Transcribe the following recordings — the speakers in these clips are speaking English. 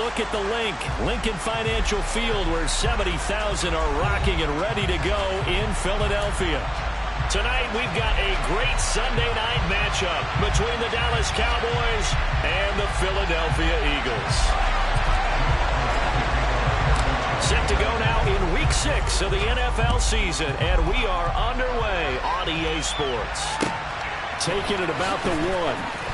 look at the Lincoln Financial Field, where 70,000 are rocking and ready to go in Philadelphia. Tonight, we've got a great Sunday night matchup between the Dallas Cowboys and the Philadelphia Eagles. Set to go now in Week 6 of the NFL season, and we are underway on EA Sports. Taking it about the 1.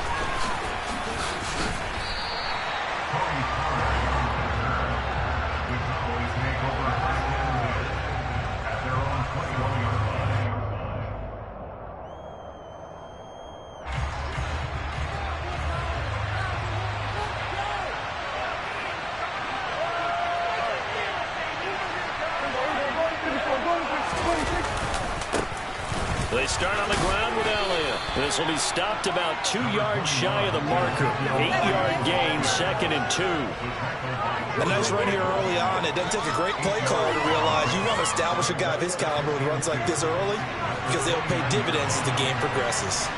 They start on the ground with Elliott. This will be stopped about 2 yards shy of the marker. 8-yard gain, 2nd and 2. A nice run here early on. It doesn't take a great play caller to realize you want to establish a guy of his caliber who runs like this early, because they'll pay dividends as the game progresses.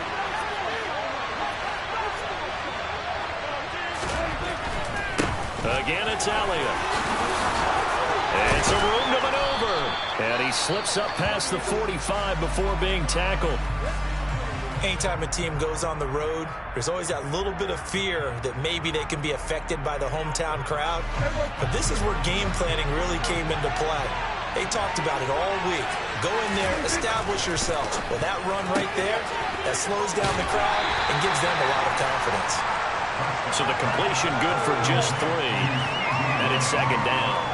Again, it's Elliott. It's a room to maneuver. And he slips up past the 45 before being tackled. Anytime a team goes on the road, there's always that little bit of fear that maybe they can be affected by the hometown crowd. But this is where game planning really came into play. They talked about it all week. Go in there, establish yourself. Well, that run right there, that slows down the crowd and gives them a lot of confidence. So the completion good for just 3. And it's 2nd down.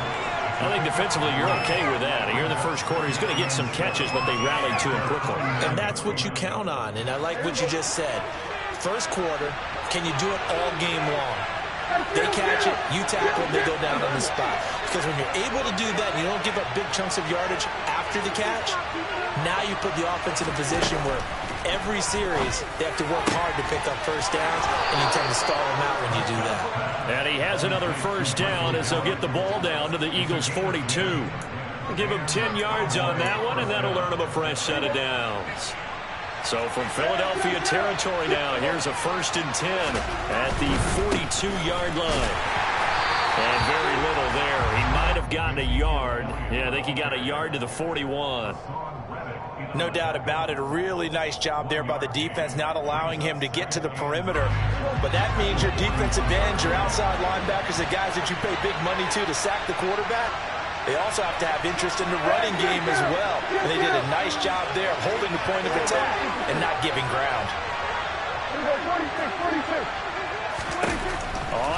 I think defensively you're okay with that. Here in the first quarter, he's going to get some catches, but they rallied to him quickly. And that's what you count on, and I like what you just said. First quarter, can you do it all game long? They catch it, you tackle them, they go down on the spot. Because when you're able to do that and you don't give up big chunks of yardage after the catch, now you put the offense in a position where every series they have to work hard to pick up first downs, and you tend to stall them out when you do that. And he has another first down as they'll get the ball down to the Eagles' 42. Give him 10 yards on that one, and that'll earn him a fresh set of downs. So from Philadelphia territory now, here's a 1st and 10 at the 42-yard line. And very little there. He might have gotten a yard. Yeah, I think he got a yard to the 41. No doubt about it. A really nice job there by the defense, not allowing him to get to the perimeter. But that means your defensive ends, your outside linebackers, the guys that you pay big money to sack the quarterback, they also have to have interest in the running game as well. And they did a nice job there of holding the point of attack and not giving ground.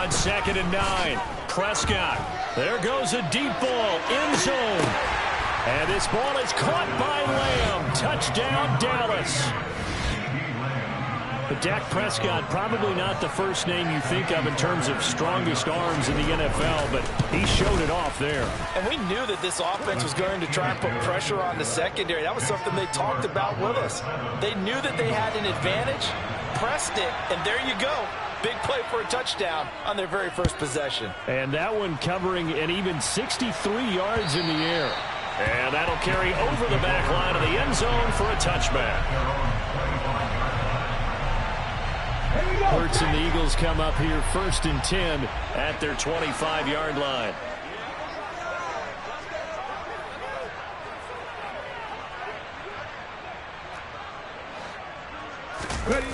On 2nd and 9, Prescott. There goes a deep ball, end zone. And this ball is caught by Lamb. Touchdown, Dallas. But Dak Prescott, probably not the first name you think of in terms of strongest arms in the NFL, but he showed it off there. And we knew that this offense was going to try and put pressure on the secondary. That was something they talked about with us. They knew that they had an advantage, pressed it, and there you go. Big play for a touchdown on their very first possession. And that one covering an even 63 yards in the air. And that'll carry over the back line of the end zone for a touchback. Hurts and the Eagles come up here 1st and 10 at their 25-yard line. Ready.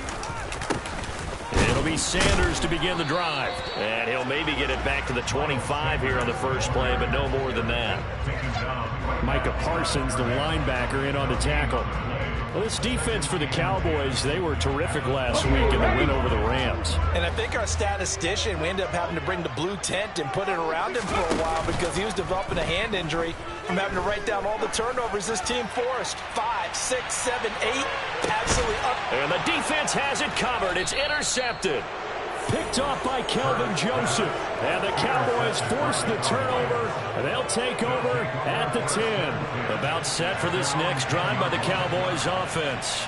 It'll be Sanders to begin the drive. And he'll maybe get it back to the 25 here on the first play, but no more than that. Micah Parsons, the linebacker, in on the tackle. Well, this defense for the Cowboys, they were terrific last week in the win over the Rams. And I think our statistician, we ended up having to bring the blue tent and put it around him for a while because he was developing a hand injury from having to write down all the turnovers this team forced. 5, 6, 7, 8, absolutely up. And the defense has it covered. It's intercepted. Picked off by Kelvin Joseph. And the Cowboys force the turnover. And they'll take over at the 10. About set for this next drive by the Cowboys offense.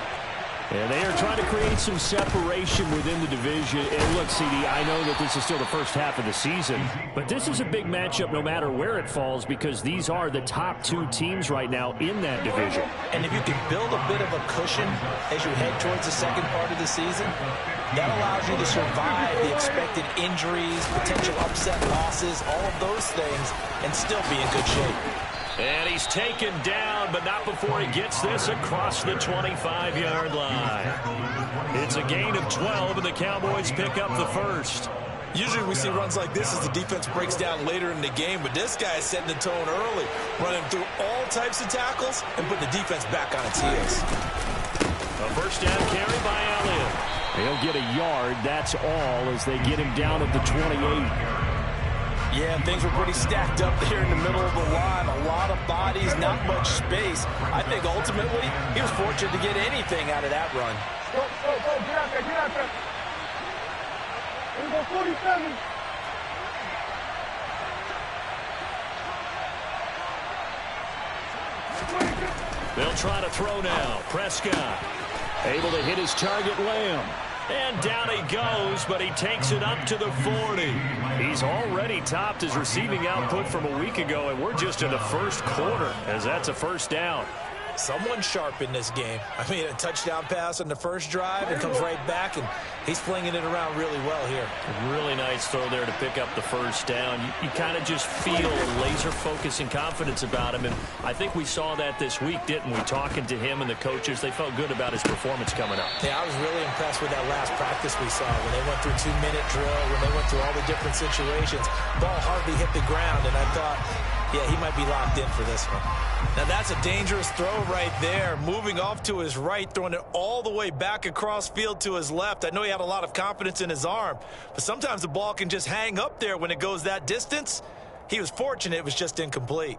And they are trying to create some separation within the division. And look, CD, I know that this is still the first half of the season, but this is a big matchup no matter where it falls because these are the top 2 teams right now in that division. And if you can build a bit of a cushion as you head towards the second part of the season, That allows you to survive the expected injuries, potential upset losses, all of those things, and still be in good shape. And he's taken down, but not before he gets this across the 25-yard line. It's a gain of 12, and the Cowboys pick up the first. Usually we see runs like this as the defense breaks down later in the game, but this guy is setting the tone early, running through all types of tackles and putting the defense back on its heels. A first down carry by Elliott. He'll get a yard, that's all, as they get him down at the 28. Yeah, things were pretty stacked up there in the middle of the line. A lot of bodies, not much space. I think ultimately he was fortunate to get anything out of that run. Go, get out there, get out there. Here we go, 47. They'll try to throw now. Prescott able to hit his target, Lamb. And down he goes, but he takes it up to the 40. He's already topped his receiving output from a week ago, and we're just in the first quarter, as that's a first down. Someone sharp in this game. I mean, a touchdown pass on the first drive and comes right back, and he's flinging it around really well here. Really nice throw there to pick up the first down. You kind of just feel a laser focus and confidence about him, and I think we saw that this week, didn't we? Talking to him and the coaches, they felt good about his performance coming up. Yeah, I was really impressed with that last practice we saw when they went through 2-minute drill, when they went through all the different situations. Ball hardly hit the ground, and I thought, yeah, he might be locked in for this one. Now that's a dangerous throw right there. Moving off to his right, throwing it all the way back across field to his left. I know he had a lot of confidence in his arm, but sometimes the ball can just hang up there when it goes that distance. He was fortunate it was just incomplete.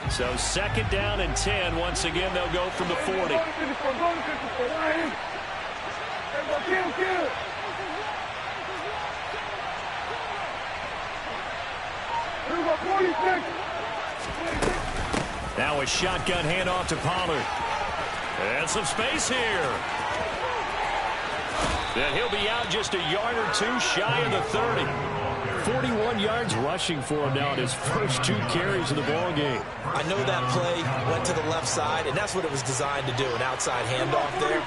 So second down and 10. Once again, they'll go from the 40. Now a shotgun handoff to Pollard. And some space here. And he'll be out just a yard or two shy of the 30. 41 yards rushing for him now in his first 2 carries of the ball game. I know that play went to the left side, and that's what it was designed to do, an outside handoff there.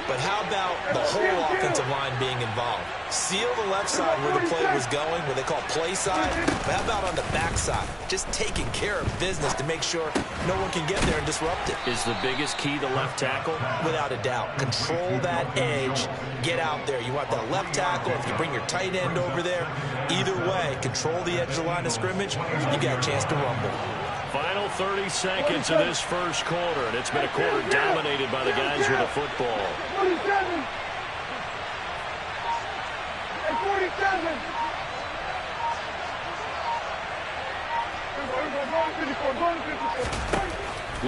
But how about the whole offensive line being involved? Seal the left side where the play was going, what they call play side. But how about on the back side? Just taking care of business to make sure no one can get there and disrupt it. Is the biggest key the left tackle? Without a doubt. Control that edge. Get out there. You want that left tackle. If you bring your tight end over there, either way, control the edge of the line of scrimmage, you got a chance to rumble. Final 30 seconds of this first quarter, and it's been a quarter dominated by the guys with the football. 47. 47.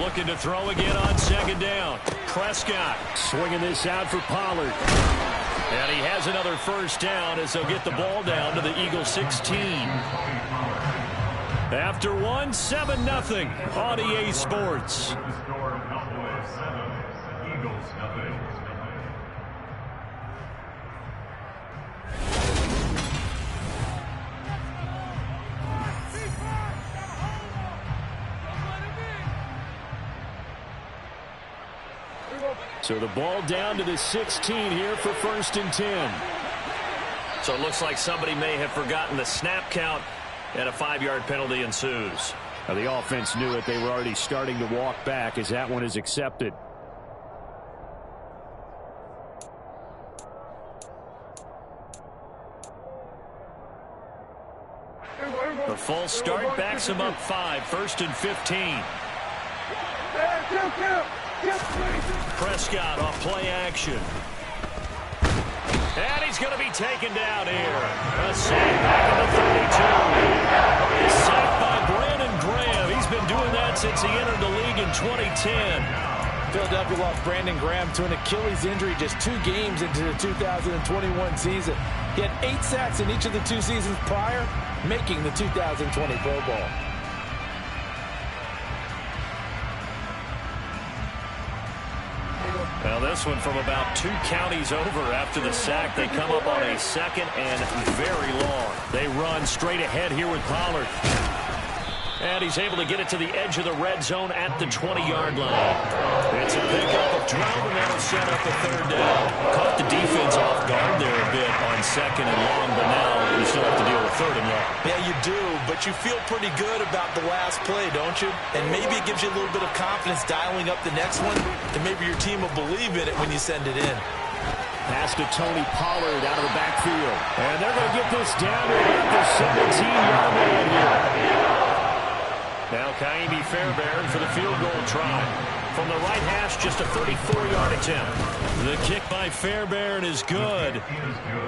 Looking to throw again on second down. Prescott swinging this out for Pollard. And he has another first down as they'll get the ball down to the Eagles 16. After one, 7-0 on EA Sports. So the ball down to the 16 here for 1st and 10. So it looks like somebody may have forgotten the snap count, and a 5-yard penalty ensues. Now the offense knew it. They were already starting to walk back as that one is accepted. The false start backs him up 5, 1st and 15. Prescott off play action. And he's going to be taken down here. A sack back at the 32. Sacked by Brandon Graham. He's been doing that since he entered the league in 2010. Philadelphia lost Brandon Graham to an Achilles injury just 2 games into the 2021 season. He had 8 sacks in each of the 2 seasons prior, making the 2020 Pro Bowl. Well, this one from about 2 counties over after the sack. They come up on a 2nd and very long. They run straight ahead here with Pollard. And he's able to get it to the edge of the red zone at the 20-yard line. It's a pickup of 12, and that'll set up a third down. Caught the defense off guard there a bit on second and long, but now you still have to deal with third and long. Yeah, you do, but you feel pretty good about the last play, don't you? And maybe it gives you a little bit of confidence dialing up the next one, and maybe your team will believe in it when you send it in. Pass to Tony Pollard out of the backfield. And they're going to get this down to about the 17-yard line here. Now Ka'imi Fairbairn for the field goal try. From the right hash, just a 34-yard attempt. The kick by Fairbairn is good.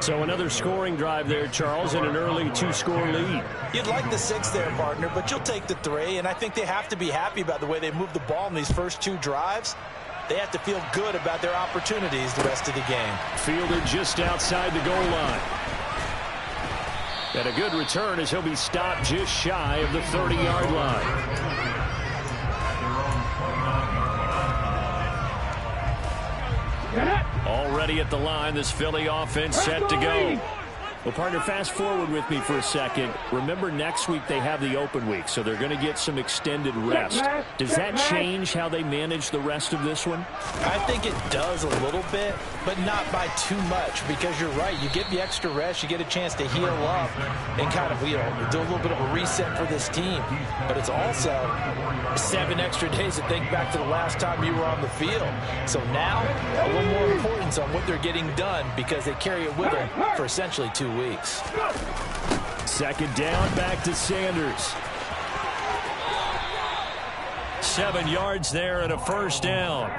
So another scoring drive there, Charles, and an early 2-score lead. You'd like the 6 there, partner, but you'll take the 3, and I think they have to be happy about the way they moved the ball in these first 2 drives. They have to feel good about their opportunities the rest of the game. Fielded just outside the goal line. And a good return as he'll be stopped just shy of the 30-yard line. Already at the line, this Philly offense set to go. Well, partner, fast forward with me for a second. Remember, next week they have the open week, so they're going to get some extended rest. Does that change how they manage the rest of this one? I think it does a little bit, but not by too much, because you're right. You get the extra rest, you get a chance to heal up and kind of, do a little bit of a reset for this team. But it's also 7 extra days to think back to the last time you were on the field. So now, a little more importance on what they're getting done, because they carry it with them for essentially 2 weeks. Second down, back to Sanders. 7 yards there and a first down.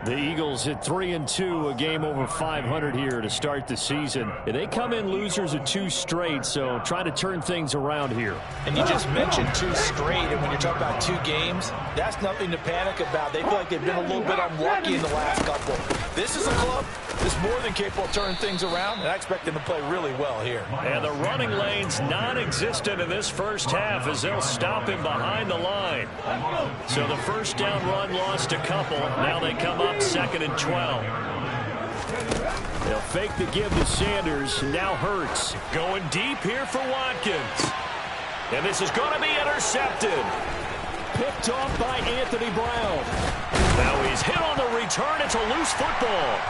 The Eagles at 3-2, a game over 500 here to start the season. They come in losers of 2 straight, so trying to turn things around here. And you just mentioned 2 straight, and when you're talking about 2 games, that's nothing to panic about. They feel like they've been a little bit unlucky in the last couple. This is a club that's more than capable of turning things around, and I expect them to play really well here. And the running lane's non-existent in this first half as they'll stop him behind the line. So the first down run lost a couple. Now they come up 2nd and 12. They'll fake the give to Sanders. Now Hurts going deep here for Watkins. And this is going to be intercepted. Picked off by Anthony Brown. Now he's hit on the return. It's a loose football.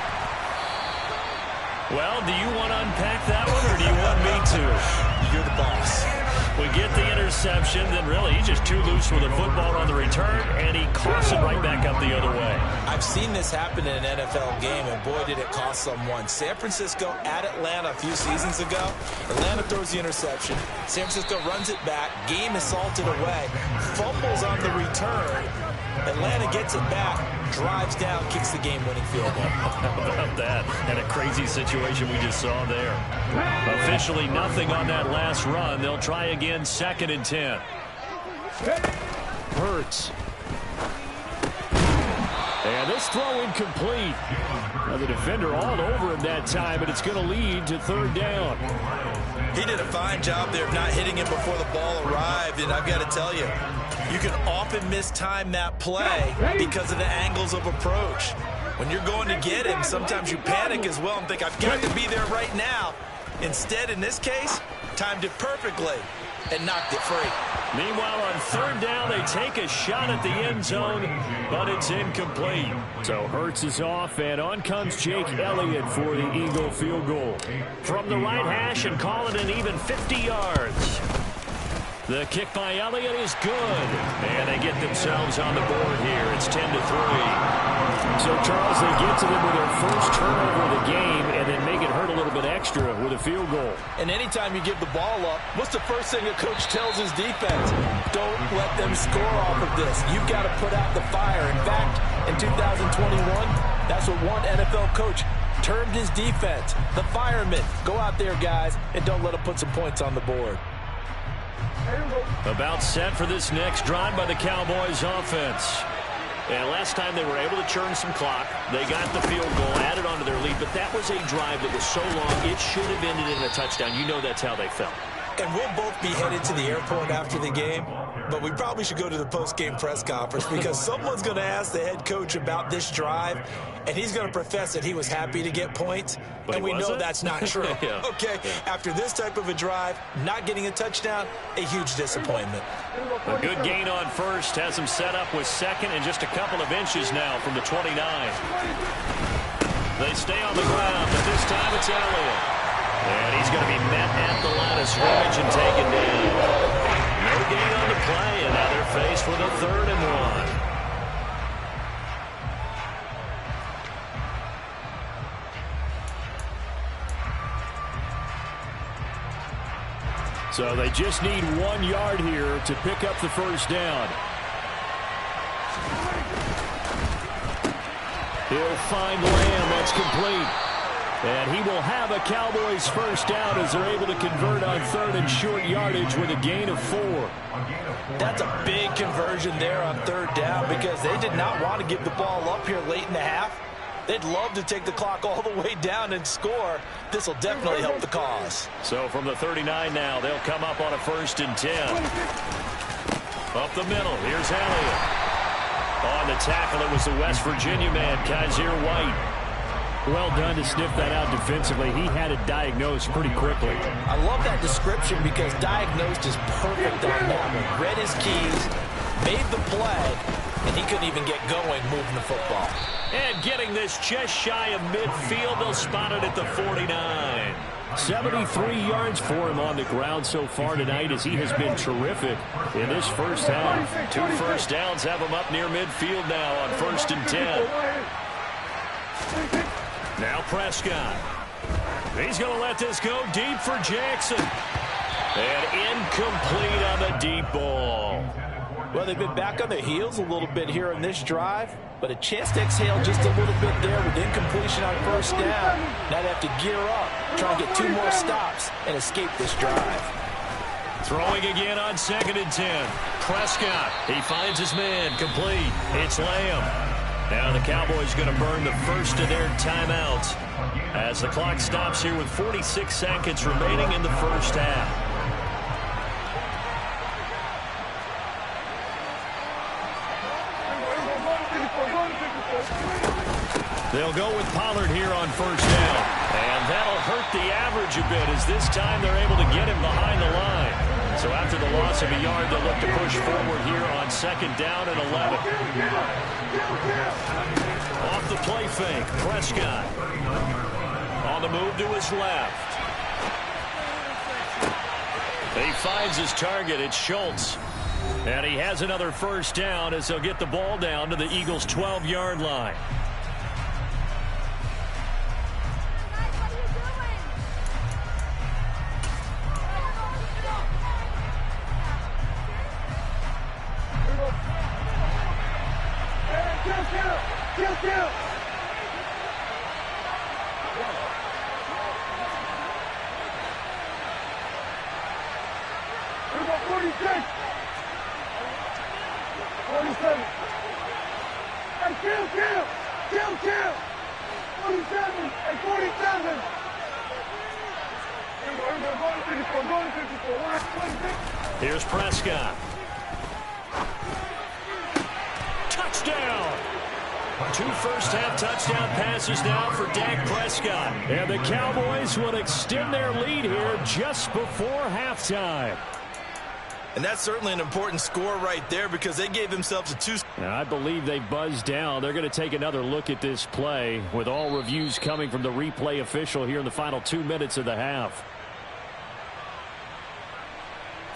Well, do you want to unpack that one, or do you want me to? You're the boss. We get the interception, then really he's just too loose with the football on the return, and he coughs it right back up the other way. I've seen this happen in an NFL game, and boy, did it cost someone. San Francisco at Atlanta a few seasons ago. Atlanta throws the interception. San Francisco runs it back. Game is salted away. Fumbles on the return. Atlanta gets it back, drives down, kicks the game-winning field goal. How about that? And a crazy situation we just saw there. Officially nothing on that last run. They'll try again, 2nd and 10. Hurts. And this throw incomplete. Now the defender all over him that time, but it's going to lead to 3rd down. He did a fine job there of not hitting him before the ball arrived, and I've got to tell you, you can often mistime that play because of the angles of approach. When you're going to get him, sometimes you panic as well and think, I've got to be there right now. Instead, in this case, timed it perfectly and knocked it free. Meanwhile, on 3rd down, they take a shot at the end zone, but it's incomplete. So Hurts is off, and on comes Jake Elliott for the Eagle field goal. From the right hash and call it an even 50 yards. The kick by Elliott is good, and they get themselves on the board here. It's 10-3. So, Charles, they get to them with their first turnover of the game and then make it hurt a little bit extra with a field goal. And anytime you give the ball up, what's the first thing a coach tells his defense? Don't let them score off of this. You've got to put out the fire. In fact, in 2021, that's what one NFL coach termed his defense. The firemen. Go out there, guys, and don't let them put some points on the board. About set for this next drive by the Cowboys offense. And last time they were able to churn some clock. They got the field goal, added onto their lead, but that was a drive that was so long it should have ended in a touchdown. You know that's how they felt. And we'll both be headed to the airport after the game, but we probably should go to the post-game press conference because someone's going to ask the head coach about this drive, and he's going to profess that he was happy to get points, but and we know that's not true. Yeah. Okay, after this type of a drive, not getting a touchdown, a huge disappointment. A good gain on first has him set up with second and just a couple of inches now from the 29. They stay on the ground, but this time it's Elliott. And he's going to be met at the line of scrimmage and taken down. No gain on the play, and now they're faced with a 3rd and 1. So they just need 1 yard here to pick up the first down. He'll find Lamb. That's complete. And he will have a Cowboys first down as they're able to convert on 3rd and short yardage with a gain of 4. That's a big conversion there on 3rd down because they did not want to give the ball up here late in the half. They'd love to take the clock all the way down and score. This will definitely help the cause. So from the 39 now, they'll come up on a 1st and 10. Up the middle, here's Elliott. On the tackle, it was the West Virginia man, Kaiser White. Well done to sniff that out defensively. He had it diagnosed pretty quickly. I love that description because diagnosed is perfect on that one. Read his keys, made the play, and he couldn't even get going moving the football. And getting this just shy of midfield, they'll spot it at the 49. 73 yards for him on the ground so far tonight as he has been terrific in this first half. 2 first downs have him up near midfield now on 1st and 10. Now Prescott. He's going to let this go deep for Jackson. And incomplete on the deep ball. Well, they've been back on their heels a little bit here in this drive, but a chance to exhale just a little bit there with incompletion on 1st down. Now they have to gear up, try and get 2 more stops and escape this drive. Throwing again on 2nd and 10. Prescott, he finds his man, complete. It's Lamb. Now the Cowboys going to burn the first of their timeouts as the clock stops here with 46 seconds remaining in the first half. They'll go with Pollard here on 1st down. And that'll hurt the average a bit as this time they're able to get him behind the line. So after the loss of a yard, they'll look to push forward here on 2nd down and 11. Off the play fake, Prescott. On the move to his left. He finds his target. It's Schultz. And he has another first down as they'll get the ball down to the Eagles' 12-yard line. Here's Prescott. Touchdown! 2 first-half touchdown passes now for Dak Prescott. And the Cowboys will extend their lead here just before halftime. And that's certainly an important score right there because they gave themselves a 2. Now, I believe they buzzed down. They're going to take another look at this play with all reviews coming from the replay official here in the final 2 minutes of the half.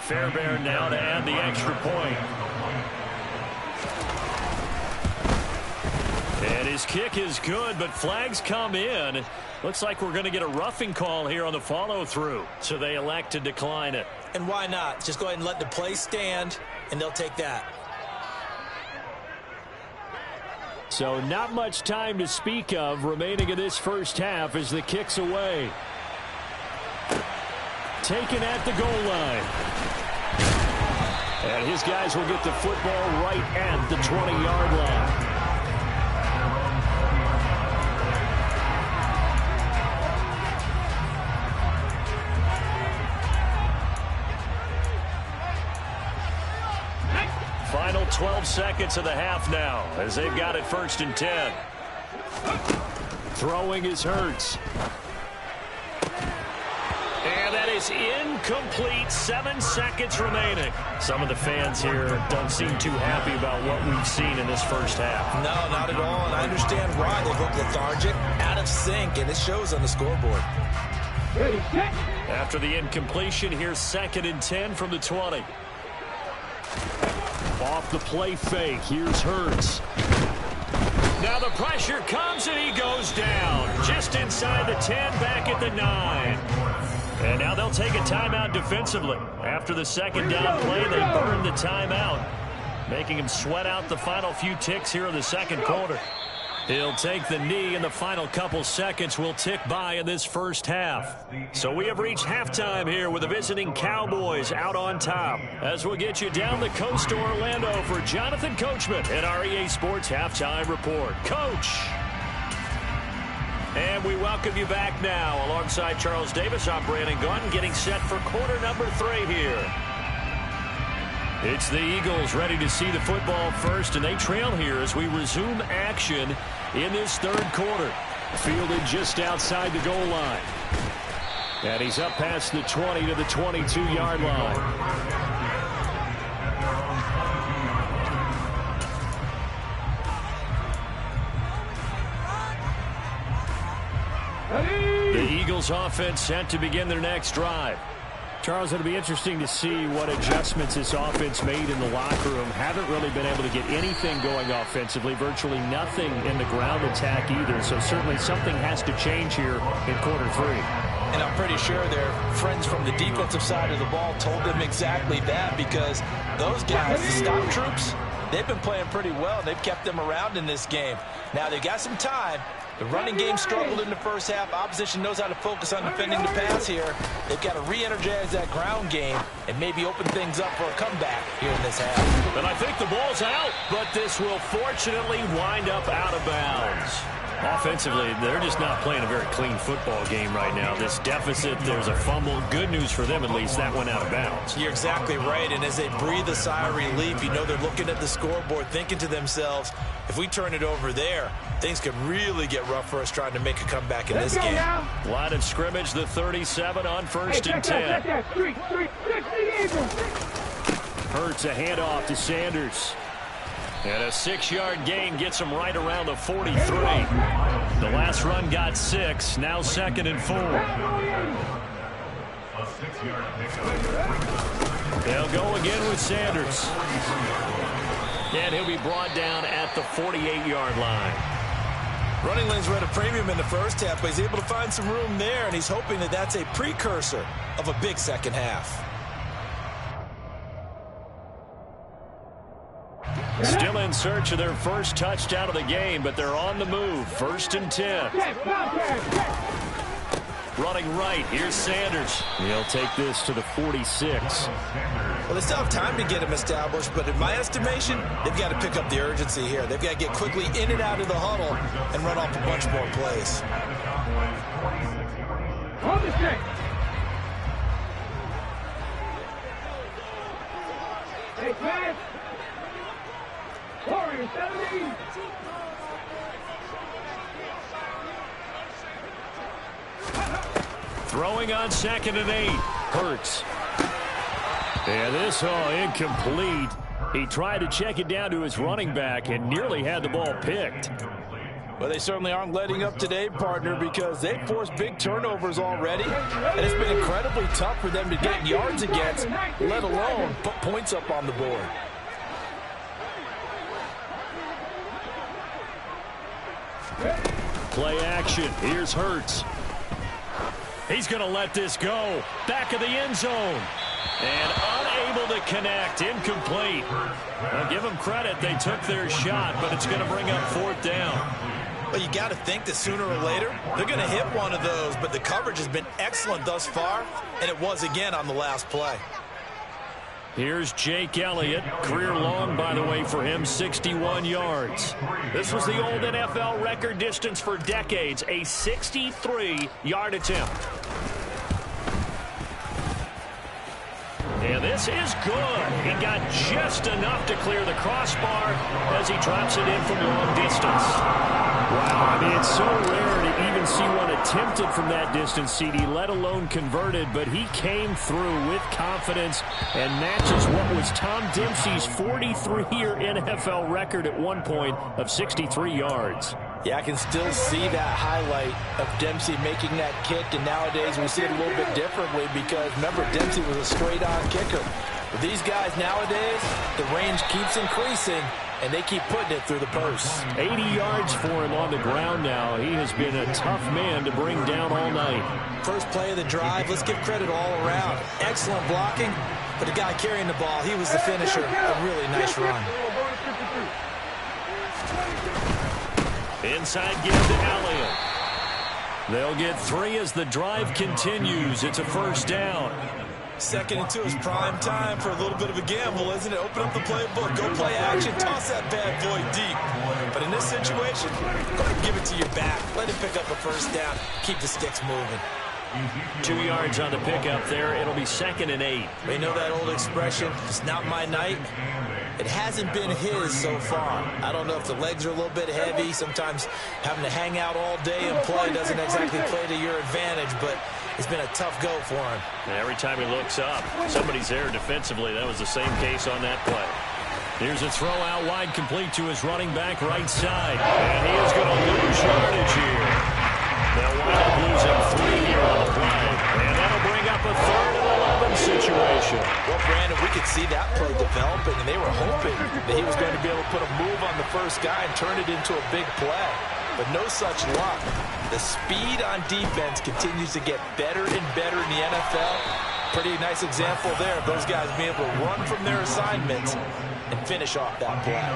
Fairbairn now to add the extra point. And his kick is good, but flags come in. Looks like we're going to get a roughing call here on the follow-through. So they elect to decline it. And why not? Just go ahead and let the play stand, and they'll take that. So not much time to speak of remaining in this first half as the kick's away. Taken at the goal line. And his guys will get the football right at the 20-yard line. About 12 seconds of the half now as they've got it 1st and 10. Throwing is Hurts. And that is incomplete. 7 seconds remaining. Some of the fans here don't seem too happy about what we've seen in this first half. No, not at all, and I understand why. They look lethargic, out of sync, and it shows on the scoreboard. After the incompletion, here's 2nd and 10 from the 20. Off the play fake, here's Hurts. Now the pressure comes and he goes down. Just inside the 10, back at the 9. And now they'll take a timeout defensively. After the 2nd down play, they burn the timeout, making him sweat out the final few ticks here in the 2nd quarter. He'll take the knee, and the final couple seconds will tick by in this first half. So we have reached halftime here with the visiting Cowboys out on top. As we'll get you down the coast to Orlando for Jonathan Coachman and our EA Sports Halftime Report. Coach! And we welcome you back now. Alongside Charles Davis, I'm Brandon Gunn, getting set for quarter number 3 here. It's the Eagles ready to see the football first, and they trail here as we resume action in this 3rd quarter. Fielded just outside the goal line. And he's up past the 20 to the 22-yard line. The Eagles offense set to begin their next drive. Charles, it'll be interesting to see what adjustments this offense made in the locker room. Haven't really been able to get anything going offensively, virtually nothing in the ground attack either. So certainly something has to change here in quarter 3. And I'm pretty sure their friends from the defensive side of the ball told them exactly that, because those guys, the stop troops, they've been playing pretty well. They've kept them around in this game. Now they've got some time. The running game struggled in the first half. Opposition knows how to focus on defending the pass here. They've got to re-energize that ground game and maybe open things up for a comeback here in this half. And I think the ball's out, but this will fortunately wind up out of bounds. Offensively, they're just not playing a very clean football game right now. This deficit, there's a fumble. Good news for them, at least, that went out of bounds. You're exactly right, and as they breathe a sigh of relief, you know they're looking at the scoreboard, thinking to themselves, if we turn it over there, things could really get rough for us trying to make a comeback in this game. Line of scrimmage, the 37 on 1st and 10. Hurts a handoff to Sanders. And a 6-yard gain gets him right around the 43. The last run got 6. Now 2nd and 4. They'll go again with Sanders. And he'll be brought down at the 48-yard line. Running lanes were at a premium in the first half, but he's able to find some room there, and he's hoping that that's a precursor of a big second half. Still in search of their first touchdown of the game, but they're on the move. 1st and 10. Running right, here's Sanders. He'll take this to the 46. Well, they still have time to get him established, but in my estimation, they've got to pick up the urgency here. They've got to get quickly in and out of the huddle and run off a bunch more plays. Hold the stick. Hey, pass. Warriors 17. Throwing on 2nd and 8. Hurts. And this incomplete. He tried to check it down to his running back and nearly had the ball picked. Well, they certainly aren't letting up today, partner, because they've forced big turnovers already, and it's been incredibly tough for them to get yards against, let alone put points up on the board. Play action. Here's Hurts. He's going to let this go. Back of the end zone. And unable to connect. Incomplete. I'll give them credit. They took their shot, but it's going to bring up 4th down. Well, you got to think that sooner or later, they're going to hit one of those, but the coverage has been excellent thus far, and it was again on the last play. Here's Jake Elliott. Career long, by the way, for him, 61 yards. This was the old NFL record distance for decades, a 63-yard attempt. And And this is good. He got just enough to clear the crossbar as he drops it in from long distance. Wow, I mean, it's so rare to even see one attempted from that distance, CD, let alone converted, but he came through with confidence and matches what was Tom Dempsey's 43-year NFL record at one point of 63 yards. Yeah, I can still see that highlight of Dempsey making that kick, and nowadays we see it a little bit differently because, remember, Dempsey was a straight-on kicker. But these guys nowadays, the range keeps increasing, and they keep putting it through the posts. 80 yards for him on the ground now. He has been a tough man to bring down all night. First play of the drive, let's give credit all around. Excellent blocking, but the guy carrying the ball, he was the finisher. A really nice run. Inside give to Elliott. They'll get 3 as the drive continues. It's a first down. 2nd and 2 is prime time for a little bit of a gamble, isn't it? Open up the playbook, go play action, toss that bad boy deep. But in this situation, go ahead and give it to your back. Let him pick up a first down. Keep the sticks moving. 2 yards on the pickup there. It'll be 2nd and 8. You know that old expression, it's not my night? It hasn't been his so far. I don't know if the legs are a little bit heavy. Sometimes having to hang out all day and play doesn't exactly play to your advantage, but it's been a tough go for him. Every time he looks up, somebody's there defensively. That was the same case on that play. Here's a throw out wide, complete to his running back right side. And he is going to lose yardage here. They'll wind up losing 3 here on the play. And that'll bring up a 3rd and 11 situation. Well, Brandon, we could see that play developing, and they were hoping that he was going to be able to put a move on the first guy and turn it into a big play. But no such luck. The speed on defense continues to get better and better in the NFL. Pretty nice example there of those guys being able to run from their assignments and finish off that play.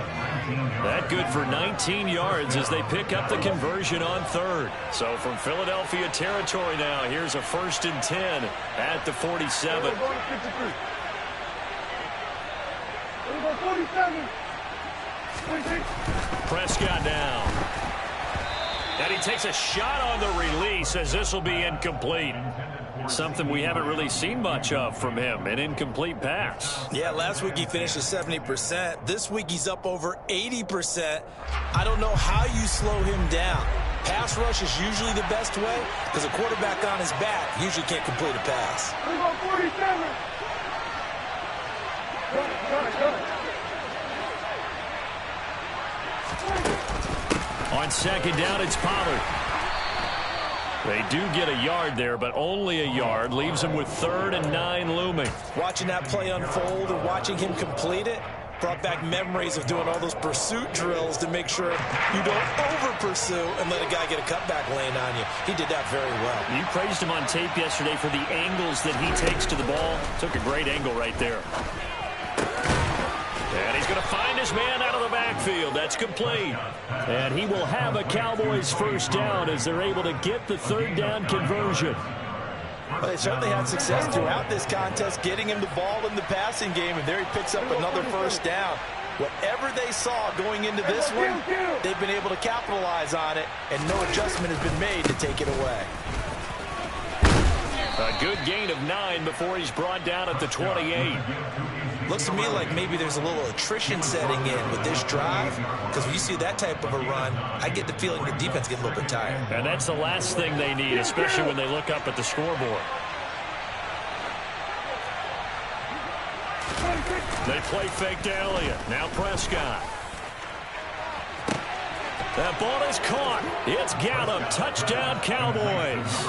That good for 19 yards as they pick up the conversion on 3rd. So from Philadelphia territory now, here's a 1st and 10 at the 47. Prescott down. And he takes a shot on the release as this will be incomplete. Something we haven't really seen much of from him, an incomplete pass. Yeah, last week he finished at 70%. This week he's up over 80%. I don't know how you slow him down. Pass rush is usually the best way because a quarterback on his back usually can't complete a pass. On 2nd down, it's Pollard. They do get a yard there, but only a yard. Leaves them with 3rd and 9 looming. Watching that play unfold and watching him complete it brought back memories of doing all those pursuit drills to make sure you don't over-pursue and let a guy get a cutback lane on you. He did that very well. You praised him on tape yesterday for the angles that he takes to the ball. Took a great angle right there. And he's going to find his man out of the backfield. That's complete. And he will have a Cowboys first down as they're able to get the 3rd down conversion. Well, they certainly had success throughout this contest, getting him the ball in the passing game, and there he picks up another first down. Whatever they saw going into this one, they've been able to capitalize on it, and no adjustment has been made to take it away. A good gain of 9 before he's brought down at the 28. Looks to me like maybe there's a little attrition setting in with this drive, because when you see that type of a run, I get the feeling the defense gets a little bit tired. And that's the last thing they need, especially when they look up at the scoreboard. They play fake to Elliott. Now Prescott. That ball is caught. It's Gallup. Touchdown, Cowboys.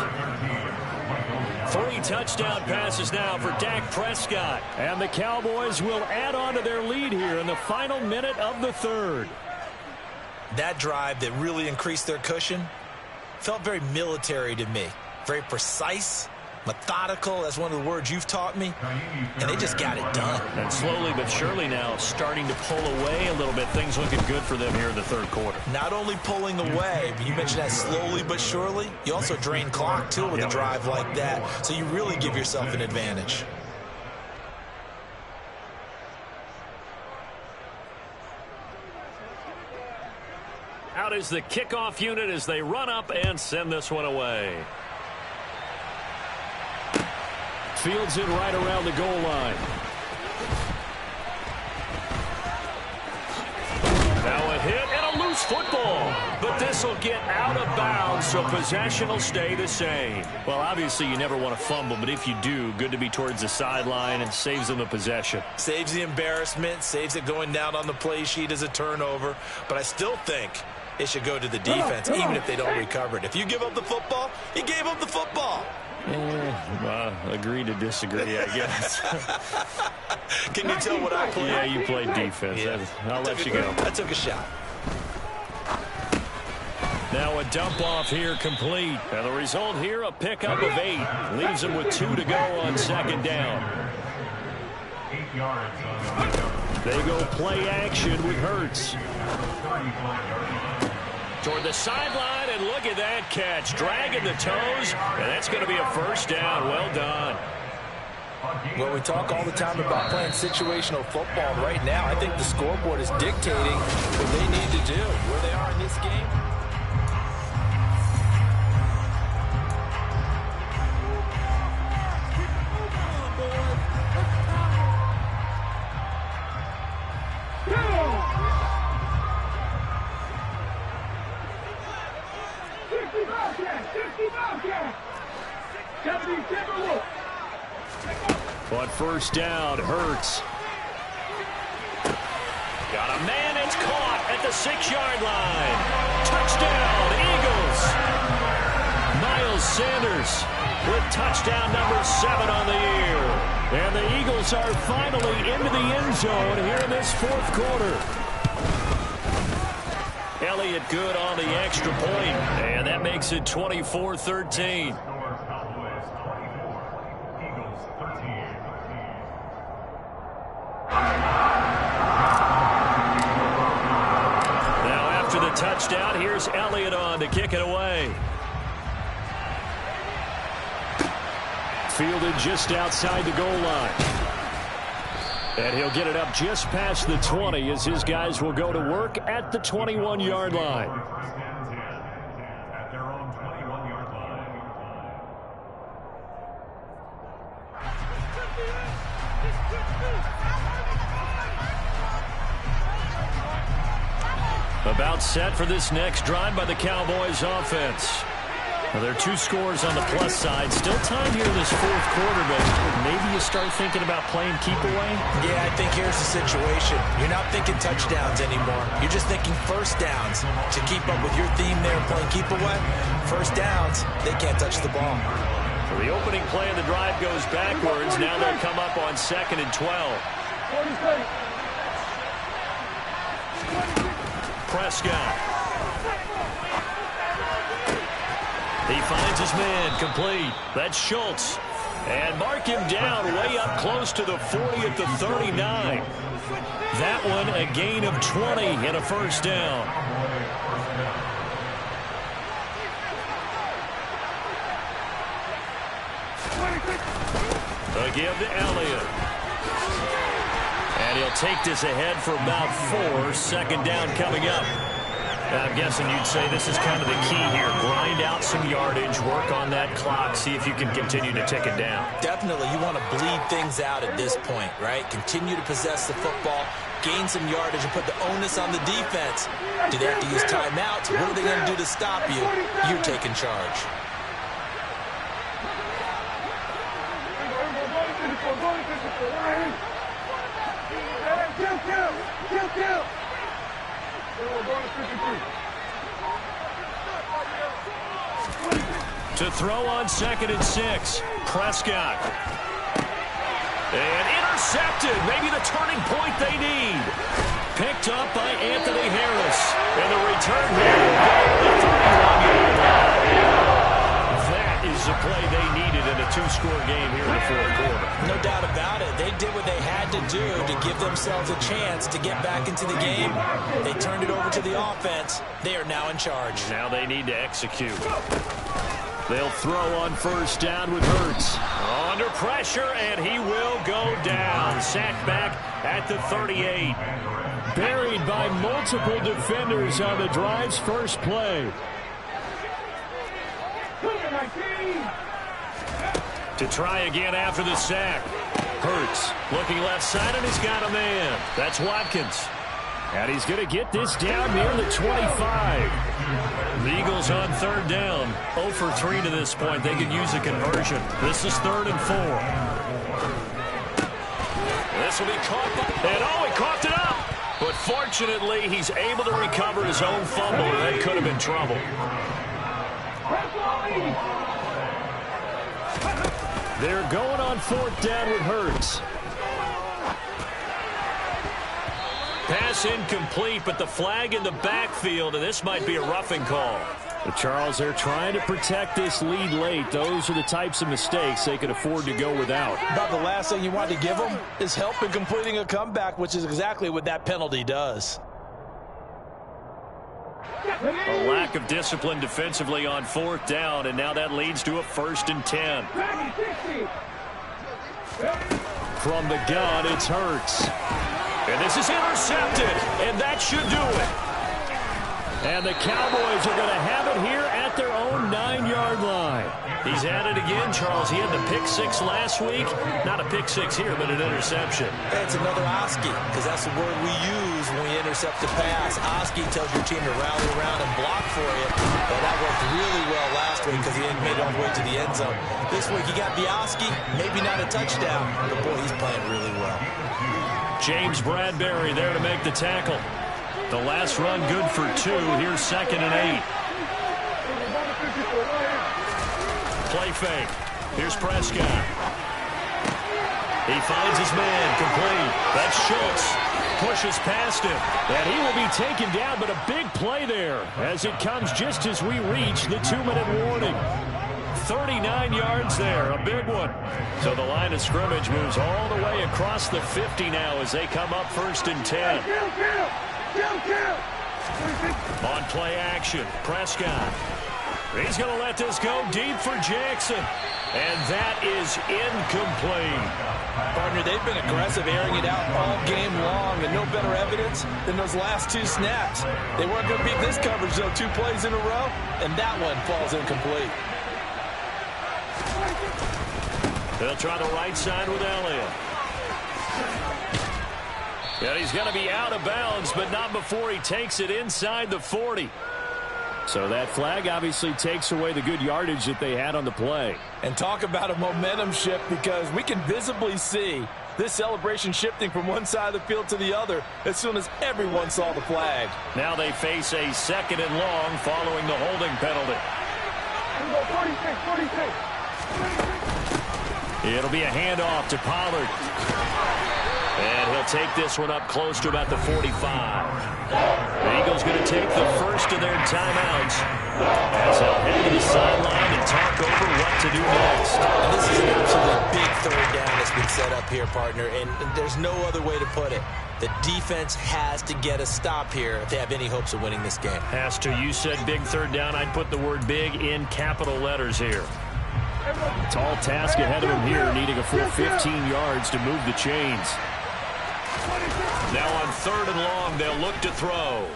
3 touchdown passes now for Dak Prescott. And the Cowboys will add on to their lead here in the final minute of the 3rd. That drive that really increased their cushion felt very military to me. Very precise, methodical. That's one of the words you've taught me. And they just got it done. And slowly but surely now starting to pull away a little bit. Things looking good for them here in the 3rd quarter. Not only pulling away, but you mentioned that slowly but surely. You also drain clock, too, with a drive like that. So you really give yourself an advantage. Out is the kickoff unit as they run up and send this one away. Fields it right around the goal line. Now a hit and a loose football. But this will get out of bounds, so possession will stay the same. Well, obviously you never want to fumble, but if you do, good to be towards the sideline and saves them the possession. Saves the embarrassment, saves it going down on the play sheet as a turnover. But I still think it should go to the defense, even if they don't recover it. If you give up the football, you gave up the football. Agree to disagree, I guess. Can you tell what I played? Yeah, you played defense. Yeah. I'll let you go. I took a shot. Now a dump off here complete. And the result here, a pickup of 8. Leaves them with 2 to go on second down. 8 yards. They go play action with Hurts. Toward the sideline, and look at that catch. Dragging the toes, and that's going to be a first down. Well done. Well, we talk all the time about playing situational football. Right now, I think the scoreboard is dictating what they need to do, where they are in this game. But first down, Hurts. Got a man, it's caught at the 6-yard line. Touchdown, Eagles. Miles Sanders with touchdown number 7 on the year. And the Eagles are finally into the end zone here in this fourth quarter. Elliott good on the extra point, and that makes it 24-13. Touchdown. Here's Elliott on to kick it away. Fielded just outside the goal line. And he'll get it up just past the 20 as his guys will go to work at the 21-yard line. At their own 21-yard line. About set for this next drive by the Cowboys offense. Well, there are 2 scores on the plus side. Still time here in this fourth quarter, but maybe you start thinking about playing keep away? Yeah, I think here's the situation. You're not thinking touchdowns anymore. You're just thinking first downs. To keep up with your theme there, playing keep away, first downs, they can't touch the ball. So the opening play of the drive goes backwards. Now they'll come up on 2nd and 12. Prescott. He finds his man complete. That's Schultz. And mark him down way up close to the 40 at the 39. That one a gain of 20 and a first down. A give to Elliott. And he'll take this ahead for about 4. Second down coming up. I'm guessing you'd say this is kind of the key here. Grind out some yardage, work on that clock, see if you can continue to tick it down. Definitely. You want to bleed things out at this point, right? Continue to possess the football, gain some yardage, and put the onus on the defense. Do they have to use timeouts? What are they going to do to stop you? You're taking charge. To throw on 2nd and 6, Prescott. And intercepted, maybe the turning point they need. Picked up by Anthony Harris. And the return here will go to the 31-yard line. That is the play they needed in a 2-score game here in the fourth quarter. No doubt about it. They did what they had to do to give themselves a chance to get back into the game. They turned it over to the offense. They are now in charge. Now they need to execute. They'll throw on first down with Hurts. Under pressure, and he will go down. Sacked back at the 38. Buried by multiple defenders on the drive's first play. To try again after the sack. Hurts looking left side, and he's got a man. That's Watkins. And he's going to get this down near the 25. The Eagles on third down. 0 for 3 to this point. They could use a conversion. This is 3rd and 4. This will be caught. And he coughed it up. But fortunately, he's able to recover his own fumble. That could have been trouble. They're going on 4th down with Hurts. Pass incomplete, but the flag in the backfield, and this might be a roughing call. But Charles, they're trying to protect this lead late. Those are the types of mistakes they could afford to go without. About the last thing you want to give them is help in completing a comeback, which is exactly what that penalty does. A lack of discipline defensively on 4th down, and now that leads to a 1st and 10. From the gun, it's Hurts. And this is intercepted, and that should do it. And the Cowboys are going to have it here at their own 9-yard line. He's at it again, Charles. He had the pick 6 last week. Not a pick 6 here, but an interception. It's another Oski, because that's the word we use when we intercept the pass. Oski tells your team to rally around and block for you. But that worked really well last week because he hadn't made it all the way to the end zone. This week he got the Oski, maybe not a touchdown, but boy, he's playing really well. James Bradbury there to make the tackle. The last run good for 2. Here's 2nd and 8. Play fake. Here's Prescott. He finds his man complete. That's Schultz. Pushes past him. And he will be taken down, but a big play there as it comes just as we reach the 2-minute warning. 39 yards there, a big one. So the line of scrimmage moves all the way across the 50 now as they come up 1st and 10. On play action, Prescott. He's going to let this go deep for Jackson. And that is incomplete. Partner, they've been aggressive, airing it out all game long, and no better evidence than those last 2 snaps. They weren't going to beat this coverage, though, 2 plays in a row, and that one falls incomplete. They'll try the right side with Elliott. And he's going to be out of bounds, but not before he takes it inside the 40. So that flag obviously takes away the good yardage that they had on the play. And talk about a momentum shift, because we can visibly see this celebration shifting from one side of the field to the other as soon as everyone saw the flag. Now they face a 2nd and long following the holding penalty. 46. It'll be a handoff to Pollard. And he'll take this one up close to about the 45. The Eagles going to take the first of their timeouts as they'll head to the sideline and talk over what to do next. And this is an absolutely big 3rd down that's been set up here, partner, and there's no other way to put it. The defense has to get a stop here if they have any hopes of winning this game. Has to. You said big 3rd down. I'd put the word big in capital letters here. Tall task ahead of him here, needing a full 15 yards to move the chains. Now on 3rd and long, they'll look to throw.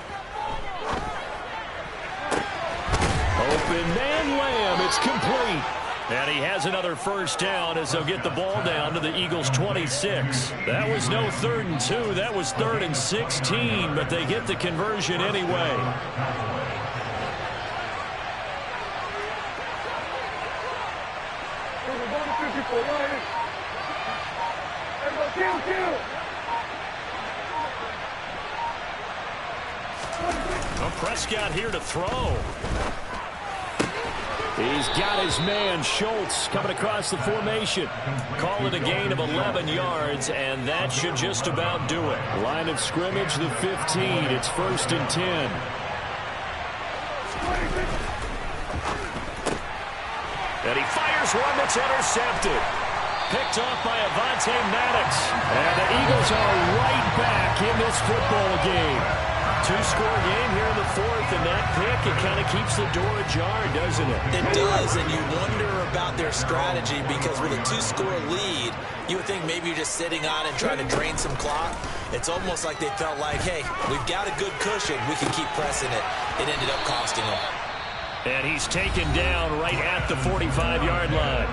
Open man, Lamb. It's complete. And he has another 1st down as they'll get the ball down to the Eagles' 26. That was no 3rd and 2. That was 3rd and 16, but they get the conversion anyway. Well, Prescott here to throw. He's got his man, Schultz, coming across the formation. Call it a gain of 11 yards, and that should just about do it. Line of scrimmage, the 15. It's 1st and 10. And he fires one that's intercepted. Picked off by Avonte Maddox. And the Eagles are right back in this football game. 2-score game here in the 4th, and that pick, it kind of keeps the door ajar, doesn't it? It does, and you wonder about their strategy, because with a 2-score lead, you would think maybe you're just sitting on and trying to drain some clock. It's almost like they felt like, hey, we've got a good cushion. We can keep pressing it. It ended up costing them. And he's taken down right at the 45-yard line.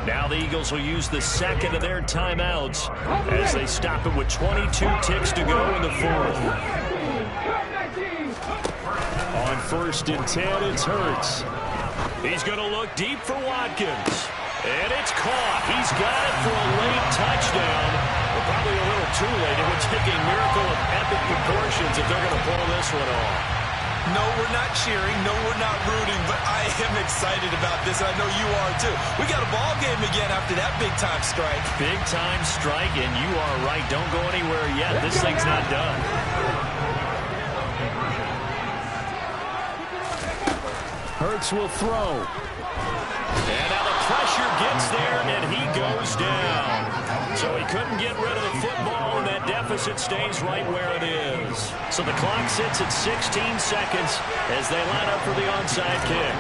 Now the Eagles will use the second of their timeouts as they stop it with 22 ticks to go in the fourth. On 1st and 10, it's Hurts. He's going to look deep for Watkins. And it's caught. He's got it for a late touchdown. But probably a little too late. It would take a miracle of epic proportions if they're going to pull this one off. No, we're not cheering. No, we're not rooting. But I am excited about this. I know you are, too. We got a ball game again after that big-time strike. Big-time strike, and you are right. Don't go anywhere yet. This thing's not done. Hurts will throw. And now the pressure gets there, and he goes down. So he couldn't get rid of the football, and that deficit stays right where it is. So the clock sits at 16 seconds as they line up for the onside kick.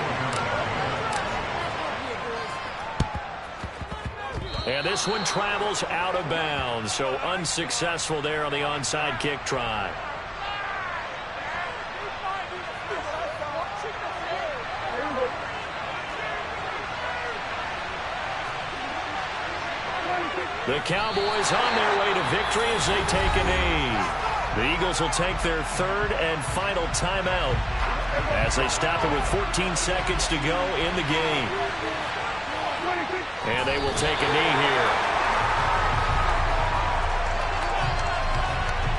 And this one travels out of bounds, so unsuccessful there on the onside kick try. The Cowboys on their way to victory as they take a knee. The Eagles will take their 3rd and final timeout as they stop it with 14 seconds to go in the game. And they will take a knee here.